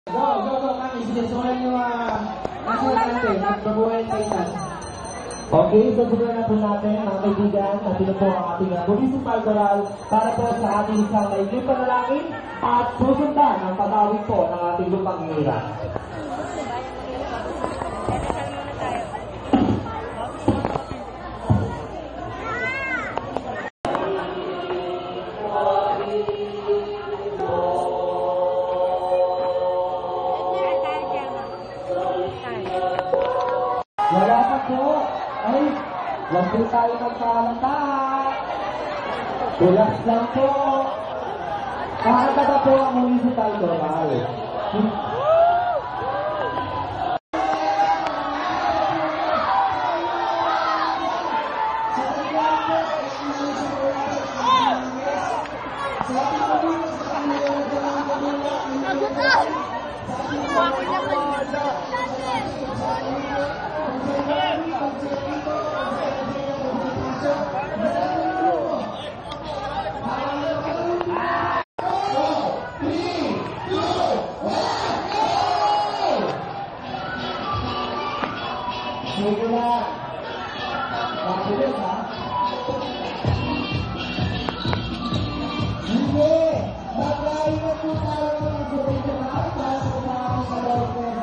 Go, kami. Sinusunan nyo national anthem. Magbabuhay sa itan. Okay, susunod na po natin mga kaibigan at ito po ang ating municipal choral para po sa ating isang maiging panalangin at susundan ang patawid po ng ating lupang nira. Wala pa po. Ay, huwag po tayo magkalata. Relax lang po. Kakata po ang municipal choral. Sige na. Pakilis ha. Hindi. Maglayo na po tayo ng surrender na para sa mga kalawin.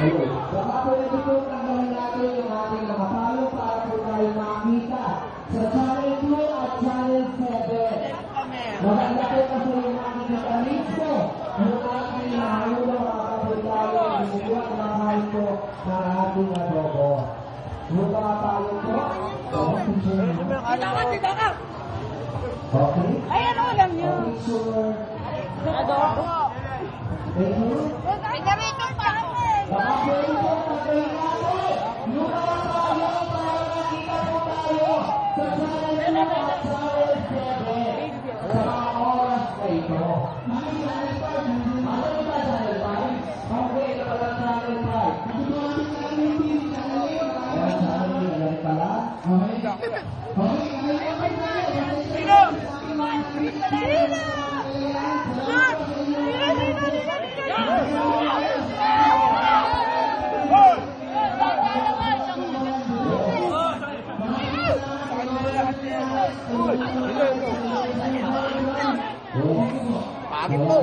Baka po na dito tanggalin natin yung ating nakapalo para po tayo makita sa Channel 2 at Channel 7. Maganda po kasi yung ating nakalisto yung ating nahulong mga kapitalo ang bumubuhat na kahit po na ating adobo. Yung mga palo po, okay? Ay, ano alam nyo? Adobo. Thank you. Ay, ganito pa ako eh. Baka pwede po pagkain natin yung mga tayo para nakita po tayo sa Channel 2 at Channel 7 sa mga oras na ito. Channel 5? Okay, kapag Channel 5. Channel pala? Pagit mo.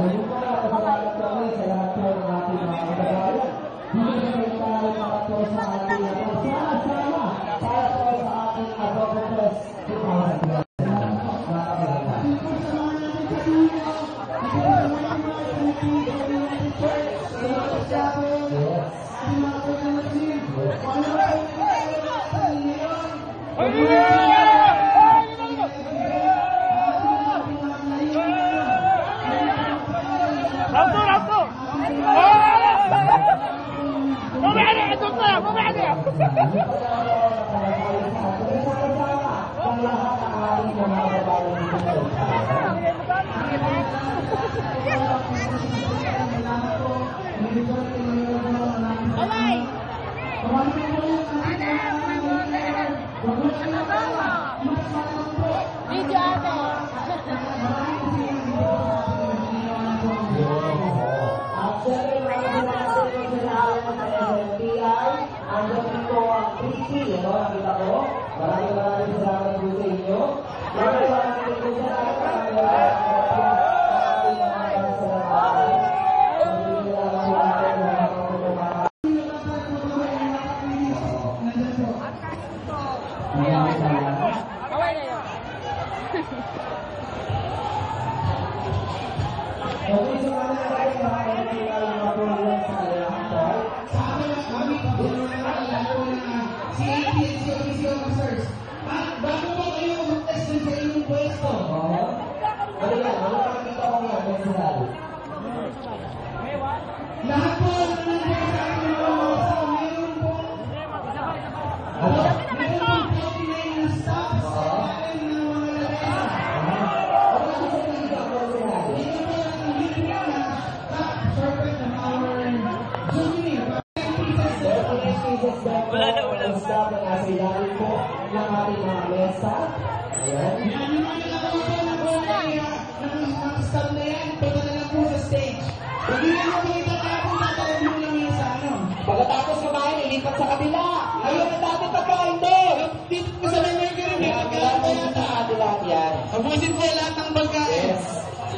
Ayan. Yan, yung mga nakaupo na po ng staff na yan, punta na lang po sa stage. Pag hindi mo makita tapos, tatawag mo lang yan sa ano. Pagkatapos kumain, ilipat sa kabila. Ayun ang dati pagkain doon. Dito po sa may kaya may pagkain pa yata. Lahat yan. Abusin po lahat ng pagkain. Yes.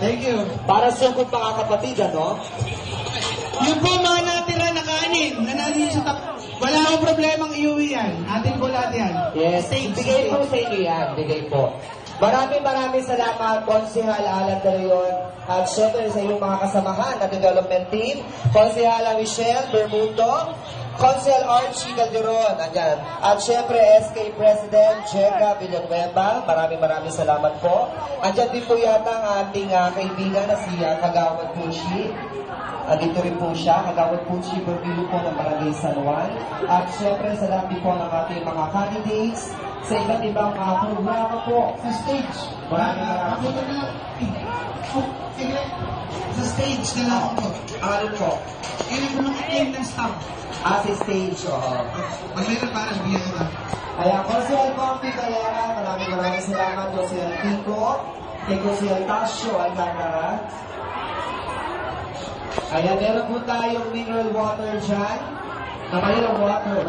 Thank you. Para sungkot mga kapatid, ano? Yung po mga natira na kanin, na nandun sa wala akong problemang iuwi yan. Atin po lahat yan. Yes. Stage. Bigay po sa inyo yan. Bigay po. Maraming salamat, Konsehal Alan De Leon, at syempre sa iyong mga kasamahan na development team, Konsehal Michelle Bermudo, Konsehal Archie Calderon, andyan. At syempre, SK President Jega Villanueva, maraming salamat po. Andyan din po yata ang ating kaibigan na si Kagawad Pushi. Andito rin po siya, Kagawad Pushi Bermudo po ng Barangay San Juan. At syempre, salamat din po ng ating mga candidates sa iba't ibang programa po. Sa stage. Maraming Mapunta na lang. Oh, sige. Sa stage na lang ako po. Ano po? Kailan ko nakiklaim ng staff. As a stage, oo. Pag meron para bigyan kita. Kaya, Konsehal Compi Calera, maraming salamat. Konsehal Kiko, kay Konsehal Tasio Alcantara. Ayan, meron po tayong mineral water dyan. Mineral water.